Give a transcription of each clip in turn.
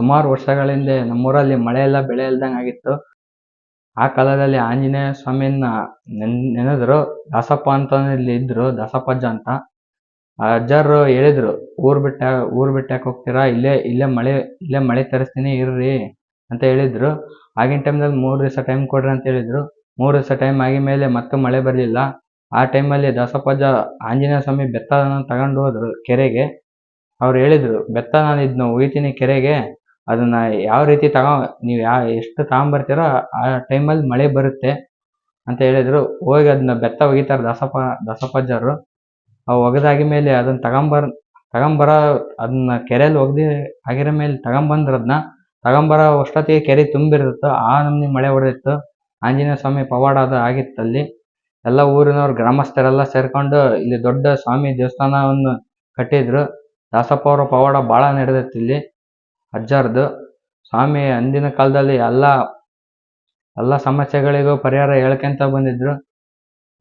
ಸುಮಾರು ವರ್ಷಗಳ ಹಿಂದೆ ನಮ್ಮೂರಲ್ಲಿ ಮಳೆ ಎಲ್ಲ ಬೆಳೆ ಇಲ್ದಂಗೆ ಆಗಿತ್ತು. ಆ ಕಾಲದಲ್ಲಿ ಆಂಜನೇಯ ಸ್ವಾಮಿಯನ್ನ ನೆನೆದ್ರು. ದಾಸಪ್ಪ ಅಂತ ಇಲ್ಲಿ ಇದ್ರು, ದಾಸಪ್ಪಜ್ಜ ಅಂತ. ಆ ಅಜ್ಜಾರು ಹೇಳಿದ್ರು, ಊರ್ ಬಿಟ್ಟು ಯಾಕೆ ಹೋಗ್ತೀರಾ, ಇಲ್ಲೇ ಮಳೆ ತರಿಸ್ತೀನಿ ಇರ್ರಿ ಅಂತ ಹೇಳಿದ್ರು. ಆಗಿನ ಟೈಮ್ದಲ್ಲಿ 3 ದಿವಸ ಟೈಮ್ ಕೊಡ್ರಿ ಅಂತ ಹೇಳಿದ್ರು. 3 ದಿವಸ ಟೈಮ್ ಆಗಿದ್ಮೇಲೆ ಮತ್ತೆ ಮಳೆ ಬರಲಿಲ್ಲ. ಆ ಟೈಮಲ್ಲಿ ದಾಸಪ್ಪಜ್ಜ ಆಂಜನೇಯ ಸ್ವಾಮಿ ಬೆತ್ತನ ತಗೊಂಡು ಹೋದ್ರು ಕೆರೆಗೆ. ಅವ್ರು ಹೇಳಿದ್ರು, ಬೆತ್ತ ನಾನು ಇದನ್ನ ಒಯ್ತೀನಿ ಕೆರೆಗೆ, ಅದನ್ನ ಯಾವ ರೀತಿ ನೀವು ಎಷ್ಟು ತಗೊಂಬರ್ತೀರೋ ಆ ಟೈಮಲ್ಲಿ ಮಳೆ ಬರುತ್ತೆ ಅಂತ ಹೇಳಿದ್ರು. ಹೋಗಿ ಅದನ್ನ ಬೆತ್ತ ಒಗಿತಾರೆ ದಾಸಪ್ಪಜ್ಜರು. ಅವು ಒಗದಾಗಿದ್ಮೇಲೆ ಅದನ್ನ ತಗೊಂಬರೋ ಅದನ್ನ ಕೆರೆಯಲ್ಲಿ ಒಗ್ದು ಆಗಿರೋ ಮೇಲೆ ತಗೊಂಬಂದ್ರು. ಅದನ್ನ ತಗೊಂಬರೋ ಅಷ್ಟೊತ್ತಿಗೆ ಕೆರೆ ತುಂಬಿರುತ್ತೋ ಆ ನಮ್ನಿ ಮಳೆ ಹೊಡೆದಿತ್ತು. ಆಂಜನೇಯ ಸ್ವಾಮಿ ಪವಾಡ ಅದು ಆಗಿತ್ತಲ್ಲಿ. ಎಲ್ಲ ಊರಿನವ್ರು ಗ್ರಾಮಸ್ಥರೆಲ್ಲ ಸೇರ್ಕೊಂಡು ಇಲ್ಲಿ ದೊಡ್ಡ ಸ್ವಾಮಿ ದೇವಸ್ಥಾನವನ್ನು ಕಟ್ಟಿದ್ರು. ದಾಸಪ್ಪ ಅವರ ಪವಾಡ ಭಾಳ ನಡೆದಿತ್ತು ಇಲ್ಲಿ ಅಜ್ಜಾರ್ದು. ಸ್ವಾಮಿ ಅಂದಿನ ಕಾಲದಲ್ಲಿ ಎಲ್ಲ ಸಮಸ್ಯೆಗಳಿಗೂ ಪರಿಹಾರ ಹೇಳ್ಕೊಂತ ಬಂದಿದ್ರು.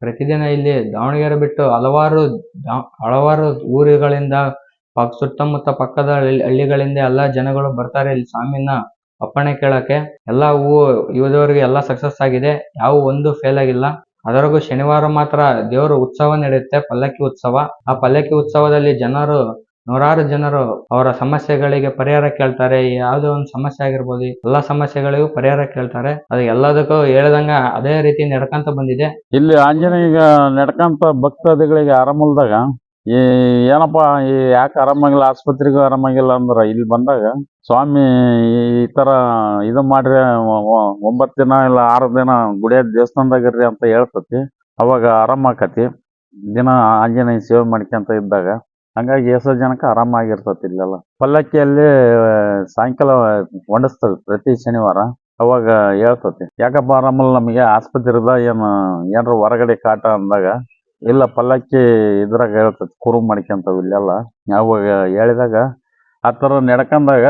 ಪ್ರತಿದಿನ ಇಲ್ಲಿ ದಾವಣಗೆರೆ ಬಿಟ್ಟು ಹಲವಾರು ಊರುಗಳಿಂದ ಸುತ್ತಮುತ್ತ ಪಕ್ಕದ ಹಳ್ಳಿಗಳಿಂದ ಎಲ್ಲ ಜನಗಳು ಬರ್ತಾರೆ ಇಲ್ಲಿ ಸ್ವಾಮಿನ ಅಪ್ಪಣೆ ಕೇಳಕ್ಕೆ. ಎಲ್ಲ ಇವುದವರೆಗೆ ಎಲ್ಲ ಸಕ್ಸಸ್ ಆಗಿದೆ, ಯಾವ ಒಂದು ಫೇಲ್ ಆಗಿಲ್ಲ. ಅದರಗೂ ಶನಿವಾರ ಮಾತ್ರ ದೇವರ ಉತ್ಸವ ನಡೆಯುತ್ತೆ, ಪಲ್ಲಕ್ಕಿ ಉತ್ಸವ. ಆ ಪಲ್ಲಕ್ಕಿ ಉತ್ಸವದಲ್ಲಿ ನೂರಾರು ಜನರು ಅವರ ಸಮಸ್ಯೆಗಳಿಗೆ ಪರಿಹಾರ ಕೇಳ್ತಾರೆ. ಯಾವುದೋ ಒಂದು ಸಮಸ್ಯೆ ಆಗಿರ್ಬೋದು, ಎಲ್ಲಾ ಸಮಸ್ಯೆಗಳಿಗೂ ಪರಿಹಾರ ಕೇಳ್ತಾರೆ. ಅದು ಎಲ್ಲದಕ್ಕೂ ಹೇಳ್ದಂಗ ಅದೇ ರೀತಿ ನಡ್ಕಂತ ಬಂದಿದೆ. ಇಲ್ಲಿ ಆಂಜನೇಯ ನಡ್ಕಂತ ಭಕ್ತಾದಿಗಳಿಗೆ ಆರಾಮಲ್ದಾಗ ಏನಪ್ಪಾ ಯಾಕೆ ಆರಾಮಾಗಿಲ್ಲ, ಆಸ್ಪತ್ರೆಗೂ ಆರಾಮಾಗಿಲ್ಲ ಅಂದ್ರ ಇಲ್ಲಿ ಬಂದಾಗ ಸ್ವಾಮಿ ಈ ತರ ಇದು ಮಾಡ್ರಿ, 9 ದಿನ ಇಲ್ಲ 6 ದಿನ ಗುಡಿಯ ದೇವಸ್ಥಾನದಾಗಿರ್ರಿ ಅಂತ ಹೇಳ್ತತಿ. ಅವಾಗ ಆರಾಮಾಕತಿ ದಿನ ಆಂಜನೇಯ ಸೇವೆ ಮಾಡ್ಕೊಂತ ಇದ್ದಾಗ. ಹಂಗಾಗಿ ಎಷ್ಟೋ ಜನಕ್ಕೆ ಆರಾಮಾಗಿರ್ತತಿ ಇಲ್ಲೆಲ್ಲ. ಪಲ್ಲಕ್ಕಿಯಲ್ಲಿ ಸಾಯಂಕಾಲ ಹೊಂಡಿಸ್ತದೆ ಪ್ರತಿ ಶನಿವಾರ. ಅವಾಗ ಹೇಳ್ತತಿ, ಯಾಕಪ್ಪ ಆರಾಮಲ್ಲ ನಮಗೆ ಆಸ್ಪತ್ರೆದ ಏನ್ರ ಹೊರಗಡೆ ಕಾಟ ಅಂದಾಗ, ಇಲ್ಲ ಪಲ್ಲಕ್ಕಿ ಇದ್ರಾಗ ಹೇಳ್ತತಿ ಕುರು ಮಾಡ್ಕೊಂತಾವ ಇಲ್ಲೆಲ್ಲ. ಅವಾಗ ಹೇಳಿದಾಗ ಆ ಥರ ನಡ್ಕಂದಾಗ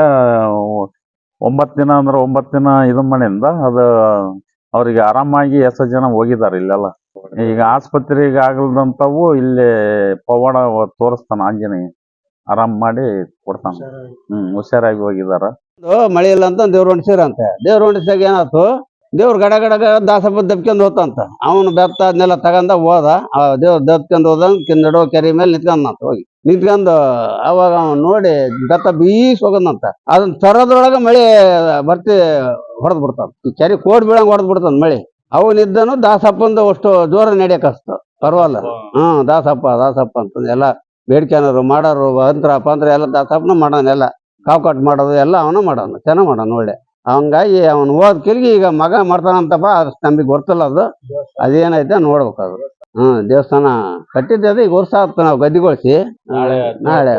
9 ದಿನ ಅಂದ್ರೆ 9 ದಿನ ಇದು ಮಾಡಿಂದ ಅದು ಅವ್ರಿಗೆ ಆರಾಮಾಗಿ ಎಷ್ಟೋ ಜನ ಹೋಗಿದ್ದಾರೆ ಇಲ್ಲೆಲ್ಲ. ಈಗ ಆಸ್ಪತ್ರೆಗೆ ಆಗಲ್ದಂಥವು ಇಲ್ಲಿ ಪವಾಡ ತೋರಿಸ್ತಾನ ಆಂಜನೇಯ, ಆರಾಮ್ ಮಾಡಿ ಕೊಡ್ತಾನ. ಹುಷಾರಾಗಿ ಹೋಗಿದಾರ. ಮಳೆ ಇಲ್ಲ ಅಂತ ದೇವ್ರ ಹೊಂಡಿಸಿರಂತೆ. ದೇವ್ರ ಹೊಂಡಿಸಿದಾಗ ಏನಾಯ್ತು, ದೇವ್ರು ಗಡ ದಾಸಪ್ಪ ದಬ್ಕೊಂಡ್ ಹೋತಂತ. ಅವನು ಬೆತ್ತ ಅದನ್ನೆಲ್ಲ ತಗೊಂಡ ಹೋದ. ದೇವ್ರ ದಬ್ಕೊಂಡ್ ಹೋದಂಗ ನಡೋ ಕೆರೆ ಮೇಲೆ ನಿಂತ್ಕೊಂಡಂತ. ಹೋಗಿ ನಿಂತ್ಕೊಂಡು ಅವಾಗ ಅವ್ನು ನೋಡಿ ಬೆತ್ತ ಬೀಸ್ ಹೋಗದಂತ. ಅದನ್ನ ತರೋದ್ರೊಳಗ ಮಳೆ ಹೊಡೆದ್ ಬಿಡ್ತಾನ. ಕೆರೆ ಕೋಡ್ ಬೀಳಂಗ್ ಹೊಡೆದ್ ಬಿಡ್ತಾನ ಮಳೆ. ಅವನಿದ್ದನು ದಾಸಪ್ಪಂದು ಅಷ್ಟು ಜೋರ ನಡೆಯಕಸ್ತು, ಪರವಾಗಿಲ್ಲ. ದಾಸಪ್ಪ ಅಂತಂದು ಎಲ್ಲ ಬೇಡ್ಕೆನರು ಮಾಡೋರು ಪಂತ್ರ ಎಲ್ಲ ದಾಸಪ್ಪನ ಮಾಡೋಣ. ಎಲ್ಲ ಕಾವು ಕಟ್ ಮಾಡೋದು ಎಲ್ಲ ಅವನ ಮಾಡೋನು, ಚೆನ್ನಾಗ್ ಮಾಡೋನು ಒಳ್ಳೆ. ಹಂಗಾಗಿ ಅವನು ಹೋದ್ ಕೆಲ್ಗಿ ಈಗ ಮಗ ಮಾಡ್ತಾನಂತಪ್ಪ, ಅಷ್ಟು ನಮಗೆ ಗೊತ್ತಿಲ್ಲ. ಅದೇನೈತೆ ನೋಡ್ಬೇಕದು. ದೇವಸ್ಥಾನ ಕಟ್ಟಿದ್ದೆ ಅದು. ಈಗ ವರ್ಷ ಆಗ್ತ ನಾವು ಗದ್ದಿಗೊಳಿಸಿ. ನಾಳೆ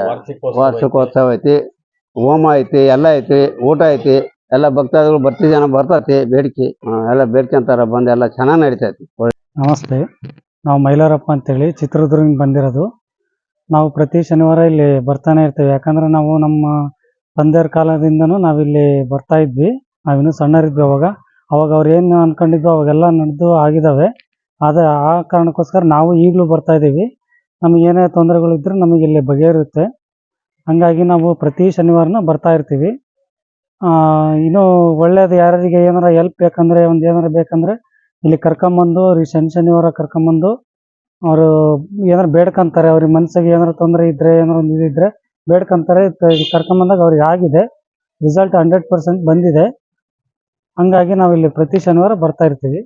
ವಾರ್ಷಿಕೋತ್ಸವ ಐತಿ, ಹೋಮ ಐತಿ, ಎಲ್ಲ ಐತಿ, ಊಟ ಐತಿ. ಎಲ್ಲ ಭಕ್ತಾದಿಗಳು ಬರ್ತೈತಿ ಬೇಡಿಕೆ ಎಲ್ಲ ಬೇಡ್ಕೊಂತಾರ ಬಂದು. ಎಲ್ಲ ಚೆನ್ನಾಗಿ ನಡೀತೈತಿ. ನಮಸ್ತೆ, ನಾವು ಮೈಲಾರಪ್ಪ ಅಂತೇಳಿ ಚಿತ್ರದುರ್ಗದಿಂದ ಬಂದಿರೋದು. ನಾವು ಪ್ರತಿ ಶನಿವಾರ ಇಲ್ಲಿ ಬರ್ತಾನೆ ಇರ್ತೇವೆ. ಯಾಕಂದ್ರೆ ನಾವು ನಮ್ಮ ತಂದೆಯರ ಕಾಲದಿಂದನೂ ನಾವಿಲ್ಲಿ ಬರ್ತಾ ಇದ್ವಿ. ನಾವಿನ್ನೂ ಸಣ್ಣರಿದ್ವಿ ಅವಾಗ ಅವ್ರು ಏನು ಅನ್ಕೊಂಡಿದ್ವು ಅವಾಗೆಲ್ಲ ನಡೆದು ಆಗಿದ್ದಾವೆ. ಆದರೆ ಆ ಕಾರಣಕ್ಕೋಸ್ಕರ ನಾವು ಈಗಲೂ ಬರ್ತಾ ಇದ್ದೀವಿ. ನಮಗೆ ಏನೇ ತೊಂದರೆಗಳಿದ್ರೂ ನಮಗೆ ಇಲ್ಲಿ ಬಗೆಹರುತ್ತೆ. ಹಾಗಾಗಿ ನಾವು ಪ್ರತಿ ಶನಿವಾರನೂ ಬರ್ತಾ ಇರ್ತೀವಿ. ಇನ್ನೂ ಒಳ್ಳೇದು, ಯಾರಿಗೆ ಏನಾರ ಹೆಲ್ಪ್ ಬೇಕಂದ್ರೆ ಏನಾರ ಬೇಕಂದ್ರೆ ಇಲ್ಲಿ ಕರ್ಕೊಂಬಂದು ಶನಿವಾರ ಕರ್ಕೊಂಬಂದು ಅವರು ಏನಾರು ಬೇಡ್ಕೊಂತಾರೆ. ಅವ್ರಿಗೆ ಮನಸ್ಸಿಗೆ ಏನಾರು ತೊಂದರೆ ಇದ್ರೆ, ಏನಾರು ಒಂದು ಇದಿದ್ರೆ ಬೇಡ್ಕೊಂತಾರೆ. ಕರ್ಕೊಂಬಂದಾಗ ಅವ್ರಿಗೆ ಆಗಿದೆ, ರಿಸಲ್ಟ್ 100% ಬಂದಿದೆ. ಹಂಗಾಗಿ ನಾವು ಇಲ್ಲಿ ಪ್ರತಿ ಶನಿವಾರ ಬರ್ತಾ ಇರ್ತೀವಿ.